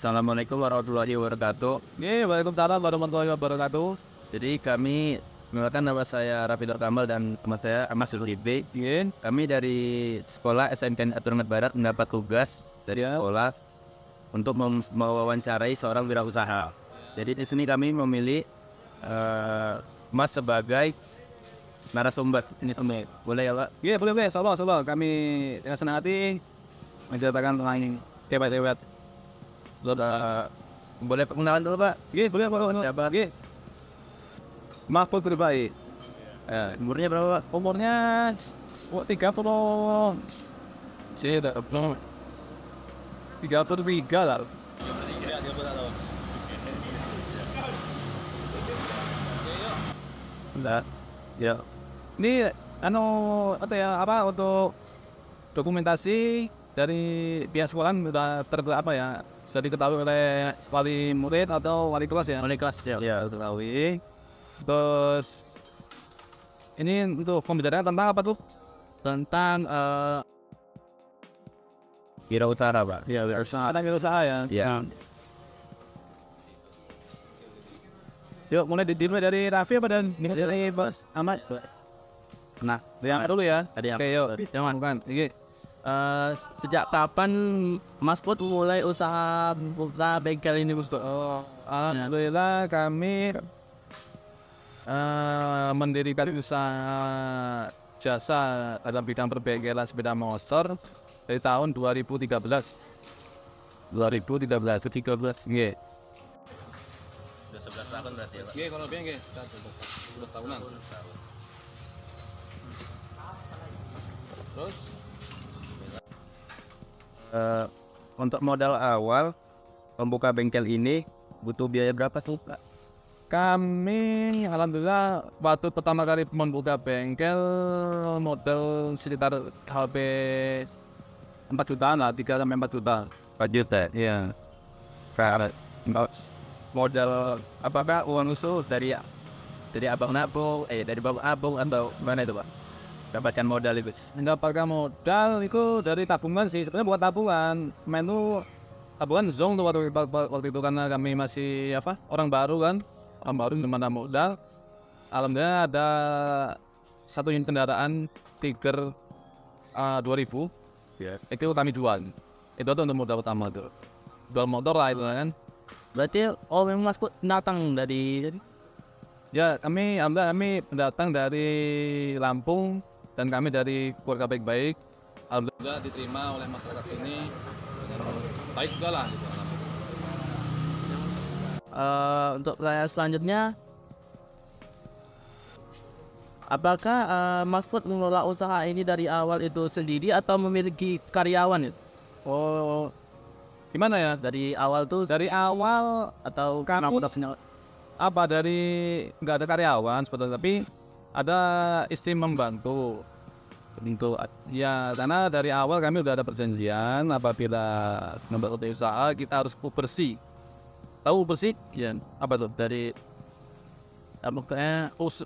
Assalamualaikum warahmatullahi wabarakatuh. Waalaikumsalam warahmatullahi wabarakatuh. Jadi kami, mengenalkan nama saya Rafidor Kamal dan teman saya Ahmad Zulhibbi. Kami dari sekolah SMK Atur Barat mendapat tugas dari sekolah untuk mewawancarai seorang wirausaha. Jadi di sini kami memilih Mas sebagai narasumber. Ini boleh ya Pak? Boleh. Salam. Kami dengan senang hati menceritakan tentang ini. Hebat. Boleh perkenalan dulu Pak? Boleh. Siapa? Mahfud Terbaik. Umurnya berapa Pak? Umurnya 30. Sini ada 33 lah. Enggak. Ya. Ini untuk dokumentasi dari pihak sekolah sudah sudah diketahui oleh wali murid atau wali kelas ya? Wali kelas ya. Ya, diketahui. Terus ini untuk pembicaraan tentang apa tuh? Tentang wirausaha Pak. Ya, wirausaha. Ada wirausaha ya? Ya. Yuk, mulai dari Raffi apa dari Bos Ahmad? Nah, Yang dulu ya. Tadi yang Oke, yuk. Jangan. Bukan. Iki. Sejak kapan Mas Put mulai usaha buka bengkel ini Bos? Alhamdulillah kami mendirikan usaha jasa dalam bidang perbengkelan sepeda motor dari tahun 2013. Nggih. Sudah 11 tahun berarti ya Pak? Nggih, kalau lebih nggih, 11 tahunan. Terus Untuk modal awal membuka bengkel ini butuh biaya berapa tuh Pak? kami alhamdulillah waktu pertama kali membuka bengkel modal sekitar habis 4 jutaan lah, 3 sampai 4 juta. 4 juta. Iya. Karena modal apakah uang usul dari abang nabung, dari bapak abang atau mana itu Pak? Dapatkan modal itu? Mendapatkan modal itu dari tabungan sih, sebenarnya bukan tabungan, tabungan zong tuh waktu itu karena kami masih orang baru belum ada modal. Alhamdulillah ada satu unit kendaraan Tiger 2000, itu kami jual. Itu tuh untuk modal utama tuh, jual motor lah itu kan. Berarti memang Mas Put datang dari Ya kami pendatang dari Lampung dan kami dari keluarga baik-baik. Alhamdulillah diterima oleh masyarakat sini dengan baik juga lah gitu. untuk pertanyaan selanjutnya, apakah Mas Put mengelola usaha ini dari awal itu sendiri atau memiliki karyawan itu? Oh, gimana ya? Dari awal tuh Dari awal atau kami nggak ada karyawan sebetulnya, tapi ada istri membantu. Ya, karena dari awal kami udah ada perjanjian apabila membantu usaha kita harus bersih. Tahu bersih? ya, Apa tuh? dari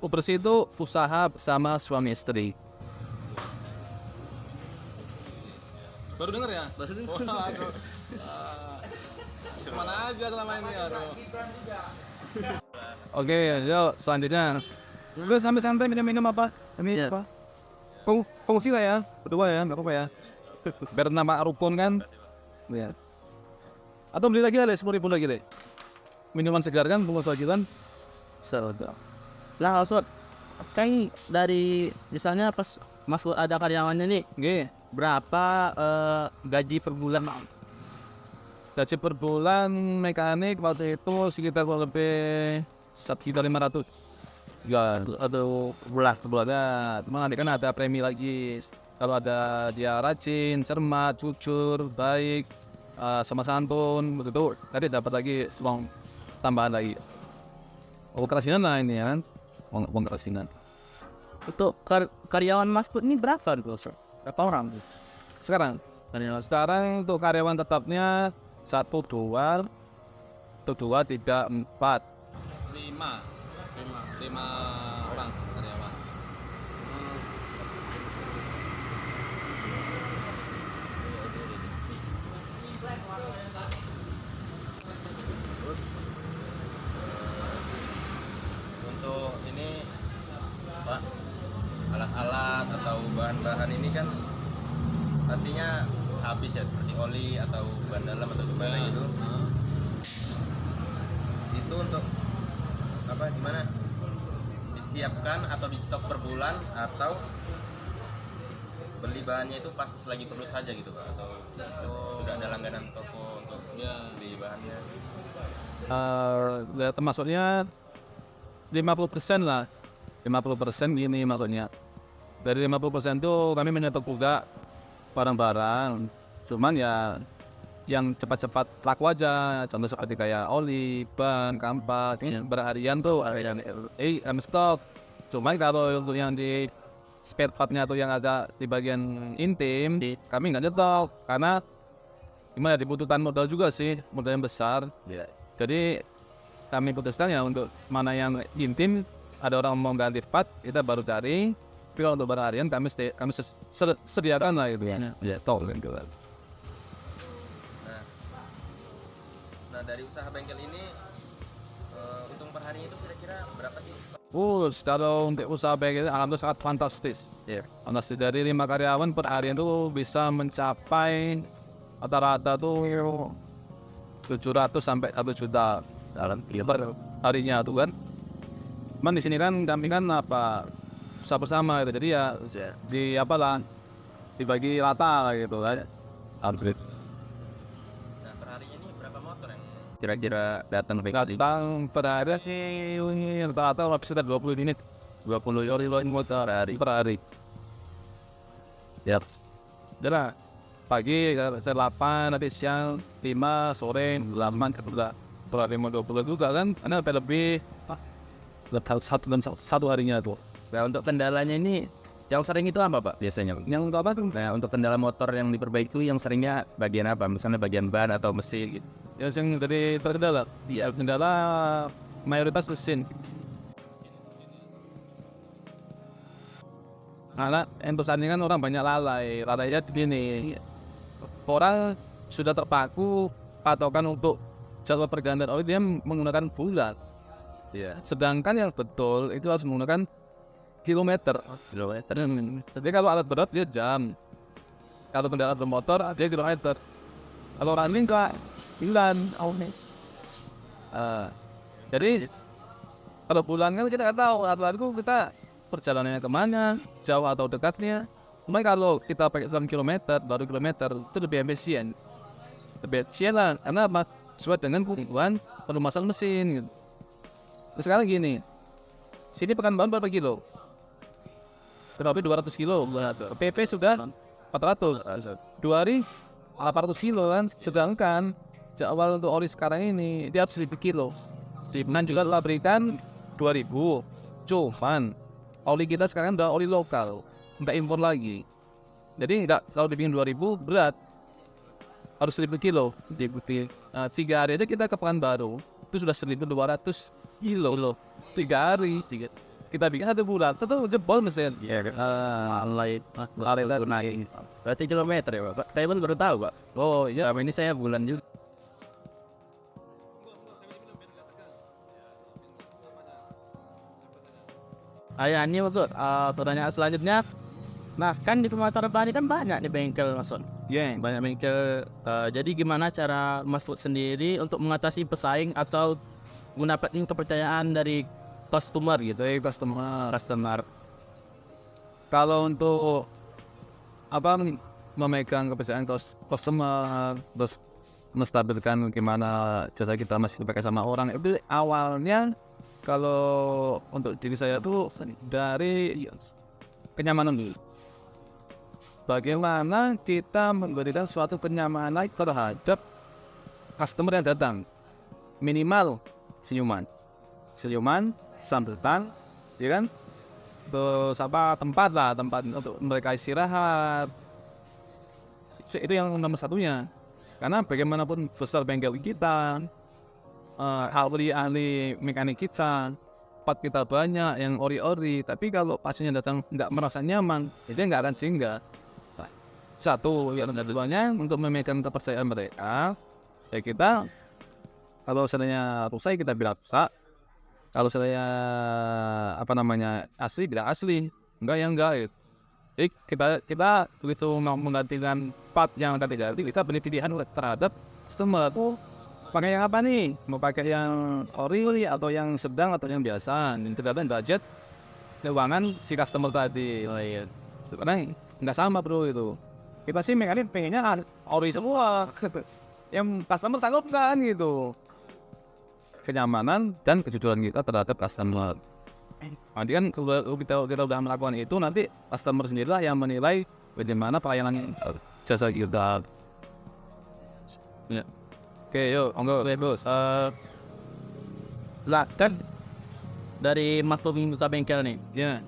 Bersih itu usaha bersama suami istri. Baru dengar ya? Baru dengar. Mana aja selama ini Oke, yuk selanjutnya. Udah sampai minum apa? Ini apa? Fungsi lah ya, berdua ya, nggak apa-apa ya. Biar nama rukun kan. Ya. Atau beli lagi ada 10.000 lagi deh. Minuman segar kan, bungkus lagi kan. Nah, maksud kan dari misalnya pas Mas Put ada karyawannya nih, Nggih. berapa gaji per bulan? Gaji per bulan mekanik waktu itu sekitar kurang lebih sekitar 500. Ya, atau bulannya. Cuma nanti kan ada premi lagi. Kalau ada dia rajin, cermat, jujur, baik, sama santun, begitu. Tadi dapat lagi uang tambahan lagi. Oh, kerasinan lah ini ya kan. Uang kerasinan. Untuk karyawan Mas Put ini berapa tuh? Berapa orang? Sekarang untuk karyawan tetapnya 1, 2, 3, 4, 5 orang karyawan. habis ya, seperti oli atau ban dalam atau gimana gitu. Itu untuk apa, gimana, disiapkan atau di stok per bulan, atau beli bahannya itu pas lagi perlu saja gitu Pak, atau sudah ada langganan toko untuk beli bahannya? Termasuknya 50% lah, 50% gini maksudnya. Dari 50% itu kami menyetok juga barang-barang, cuman ya yang cepat-cepat laku aja, contoh seperti kayak oli, ban, kampas, ini berharian tuh harian stok. Cuman kalau untuk yang di spare partnya tuh yang agak di bagian intim, kami nggak nyetok karena gimana, dibutuhkan modal juga sih, modal yang besar. Jadi kami putuskan ya untuk mana yang intim, ada orang mau ganti part, kita baru cari. Tapi kalau untuk berharian kami sediakan lah gitu ya, tol gitu. Nah dari usaha bengkel ini untung per hari itu kira-kira berapa sih? Kalau untuk usaha bengkel alhamdulillah sangat fantastis. Fantastis, dari 5 karyawan per harian itu bisa mencapai rata-rata tuh 700 sampai 1 juta dalam per harinya tuh kan. Cuman di sini kan kami kan usaha bersama gitu, jadi ya di dibagi rata lah gitu kan. Nah per harinya ini berapa motor yang kira-kira datang per hari sih rata-rata lebih sekitar 20 unit, 20 unit motor per hari. Jadi pagi 8, nanti siang 5, sore 8, kedua per hari 20 juga kan, karena lebih satu harinya tuh. Nah untuk kendalanya ini yang sering itu apa Pak biasanya? Yang apa tuh? Nah untuk kendala motor yang diperbaiki itu yang seringnya bagian apa? Misalnya bagian ban atau mesin gitu? Yang dari terkendala, kendala mayoritas mesin. Karena entusannya kan orang banyak lalainya begini. Orang sudah terpaku patokan untuk jadwal pergantian oli, dia menggunakan bulan. Sedangkan yang betul itu harus menggunakan kilometer. Jadi kalau alat berat dia jam, kalau kendaraan bermotor dia kilometer. Kalau running enggak bulan. Jadi kalau bulan kan kita nggak tahu alat itu kita perjalanannya kemana, jauh atau dekatnya. Cuma kalau kita pakai 1 kilometer, baru kilometer itu lebih efisien lah, karena sesuai dengan kebutuhan pelumasan mesin gitu. Terus sekarang gini, sini Pekanbaru berapa kilo? Kurang lebih 200 kilo. PP sudah 400. 2 hari 800 kilo kan. Sedangkan awal untuk oli sekarang ini dia harus 1000 kilo. Dan juga telah berikan 2000. Cuman oli kita sekarang udah oli lokal, nggak impor lagi. Jadi kalau dibikin 2000 berat, harus 1000 kilo. 3 hari aja kita ke Pekanbaru itu sudah 1200 kilo. 3 hari. Kita bikin 1 bulan, tetap jebol mesin. Naik. Berarti kilometer ya Pak? Saya pun baru tahu Pak. Oh iya. Selama ini saya bulan juga. Ini untuk pertanyaan selanjutnya. Nah kan di Pematang Bani kan banyak nih bengkel Mas. Banyak bengkel. Jadi gimana cara Mas Fud sendiri untuk mengatasi pesaing atau mendapatkan kepercayaan dari customer gitu? Customer. Kalau untuk memegang kepercayaan customer, terus menstabilkan gimana jasa kita masih dipakai sama orang, itu awalnya kalau untuk diri saya tuh dari kenyamanan dulu. Bagaimana kita memberikan suatu kenyamanan terhadap customer yang datang, minimal senyuman, sambutan, ya kan? Terus tempat untuk mereka istirahat. Itu yang nomor satunya. Karena bagaimanapun besar bengkel kita, ahli mekanik kita, part kita banyak yang ori-ori, tapi kalau pasiennya datang nggak merasa nyaman, itu nggak akan singgah. Satu, yang keduanya untuk memegang kepercayaan mereka, ya kita kalau seandainya rusak kita bilang rusak, kalau seandainya asli bilang asli, enggak ya enggak gitu. Jadi kita begitu mau menggantikan part yang tadi ganti, kita beri pilihan terhadap customer. Pakai yang apa nih? Mau pakai yang ori atau yang sedang atau yang biasa? Dan tergantung budget keuangan si customer tadi. Oh iya. Karena nggak sama bro itu. Kita sih mekanik pengennya ori semua. Yang customer sanggup kan gitu. Kenyamanan dan kejujuran kita terhadap customer. Nanti kan kita udah melakukan itu, nanti customer sendirilah yang menilai bagaimana pelayanan jasa kita. Ya. Oke, yuk, Oke bos. Lah kan dari Mas Pur usaha bengkel nih. Ya.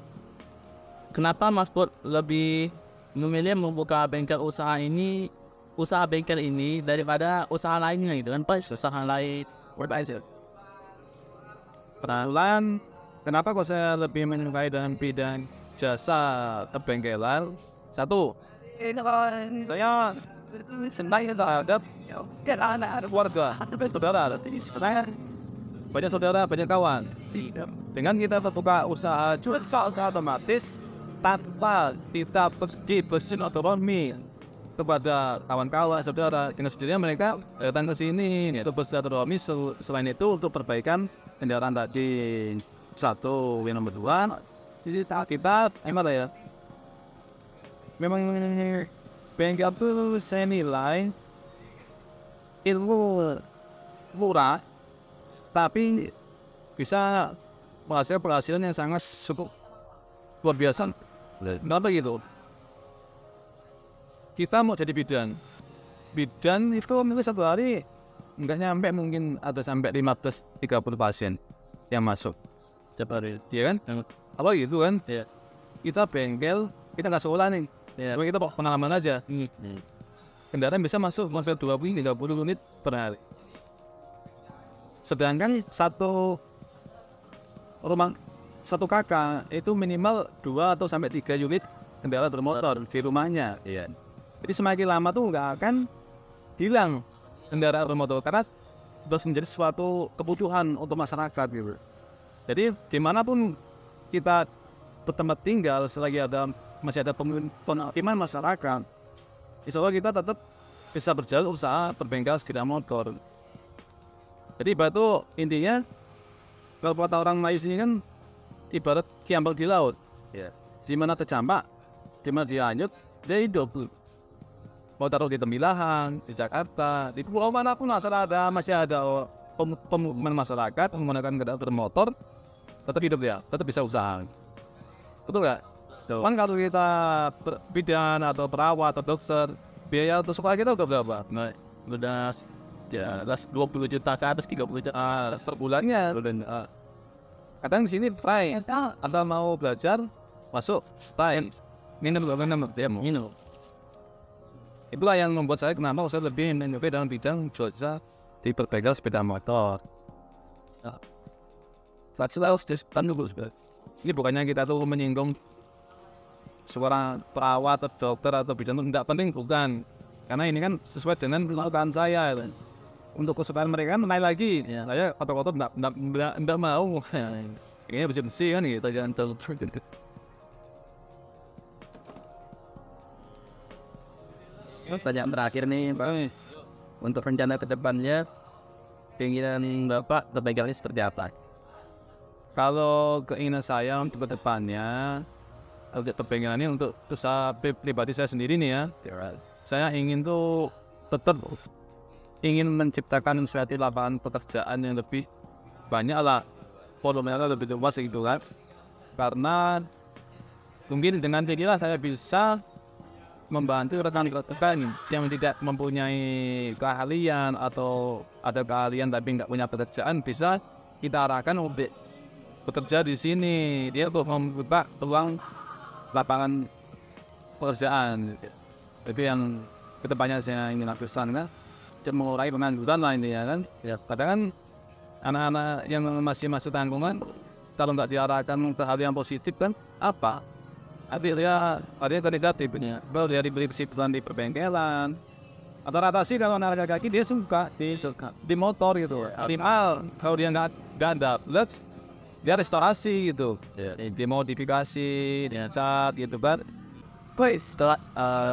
Kenapa Mas Pur lebih memilih membuka usaha bengkel ini daripada usaha lainnya gitu kan? Pas usaha lain. Kebetulan, kenapa kok saya lebih menyukai dalam bidang jasa bengkelan? Satu, saya senang terhadap keluarga, saudara. Saya banyak saudara, banyak kawan. Dengan kita membuka usaha otomatis tanpa kita bersilaturahmi kepada kawan-kawan, saudara, dengan sendirinya mereka datang ke sini untuk bersilaturahmi. Selain itu untuk perbaikan kendaraan tadi. Satu, yang nomor dua, jadi kita gimana ya? Memang bengkel itu saya nilai ilmu murah, tapi bisa menghasilkan penghasilan yang sangat cukup luar biasa. Kenapa gitu? Kita mau jadi bidan itu mungkin satu hari nggak nyampe, mungkin ada sampai 15-30 pasien yang masuk. Cepat Iya kan? Apa gitu kan? Iya. Kita bengkel, kita nggak sekolah nih. Iya. Kita pengalaman aja. Kendaraan bisa masuk sampai 20-30 unit per hari. Sedangkan satu kakak itu minimal 2 atau sampai 3 unit kendaraan bermotor di rumahnya. Iya. Jadi semakin lama tuh nggak akan hilang kendaraan bermotor karena harus menjadi suatu kebutuhan untuk masyarakat gitu. Jadi dimanapun kita bertempat tinggal, selagi masih ada pemukiman masyarakat, insya Allah kita tetap bisa berjalan usaha berbengkel sepeda motor. Jadi batu intinya, kalau kata orang Melayu sini kan ibarat kiambang di laut. Iya. Di mana terjampak, di mana dia hanyut, dia hidup. Mau taruh di Tembilahan, di Jakarta, di pulau manapun masih ada pemukiman masyarakat menggunakan kendaraan bermotor, tetap hidup dia, tetap bisa usaha. Betul nggak? Kan kalau kita bidan atau perawat atau dokter, biaya untuk sekolah kita udah berapa? Nah, udah ya 20 juta ke atas, 30 juta Per bulannya. Kadang di sini try, asal mau belajar masuk try. Minum dia mau. minum. Itulah yang membuat saya kenapa saya lebih menyukai dalam bidang jasa di berbengkel sepeda motor. Ini bukannya kita tuh menyinggung seorang perawat atau dokter atau bidan, tidak penting, bukan. Karena ini kan sesuai dengan kesukaan saya. Untuk kesukaan mereka kan naik lagi. Ya. Saya kotor-kotor tidak mau. Kayaknya bersih-bersih kan gitu. Jangan terlalu. Pertanyaan terakhir nih Pak, untuk rencana ke depannya, keinginan Bapak berbengkelnya seperti apa? Kalau keinginan saya untuk kedepannya, untuk kepengen ini untuk usaha pribadi saya sendiri nih ya, saya ingin tuh tetap ingin menciptakan suatu lapangan pekerjaan yang lebih banyak lah, volumenya lebih luas gitu kan. Karena mungkin dengan inilah saya bisa membantu rekan-rekan yang tidak mempunyai keahlian atau ada keahlian tapi nggak punya pekerjaan, bisa kita arahkan untuk bekerja di sini. Dia untuk membuka peluang lapangan pekerjaan. Tapi yang kedepannya saya ingin lakukan kan, mengurangi pengangguran lah ini ya kan. Ya, kadang kan anak-anak yang masih masuk tanggungan, kalau nggak diarahkan ke hal yang positif kan apa? Artinya negatifnya. Baru dia diberi kesibukan di perbengkelan. Rata-rata sih kalau anak laki-laki dia suka di motor gitu. Minimal kalau dia nggak dapat, dia restorasi gitu. Dimodifikasi, dia cat gitu kan. Baik, setelah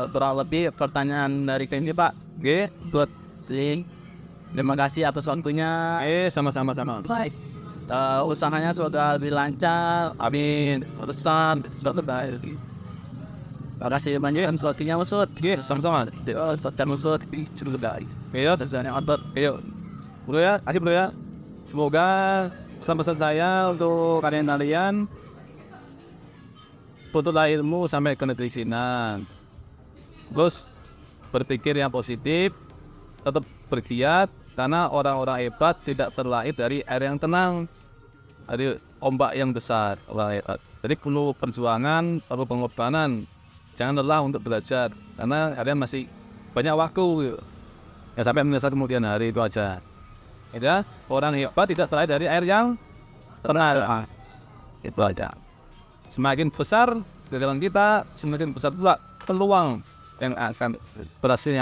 kurang lebih pertanyaan dari kami Pak. Oke. Buat terima kasih atas waktunya. Sama-sama. Baik. Usahanya semoga lebih lancar. Amin. Besar. Suatu baik. Terima kasih banyak atas waktunya Masud. Oke, sama-sama. Podcast Masud sudah baik. Ayo, Dan yang otot. ayo. Bro ya, kasih bro ya. Semoga pesan-pesan saya untuk kalian tuntutlah ilmu sampai ke negeri Cina. Terus berpikir yang positif, tetap bergiat karena orang-orang hebat tidak terlahir dari air yang tenang, dari ombak yang besar. Orang hebat. Jadi perlu perjuangan, perlu pengorbanan. Jangan lelah untuk belajar karena kalian masih banyak waktu. Gitu. Ya sampai menyelesaikan kemudian hari itu aja. Ya, orang hebat tidak terlahir dari air yang tenang. Itu aja. Semakin besar gagalan kita, semakin besar pula peluang yang akan berhasilnya.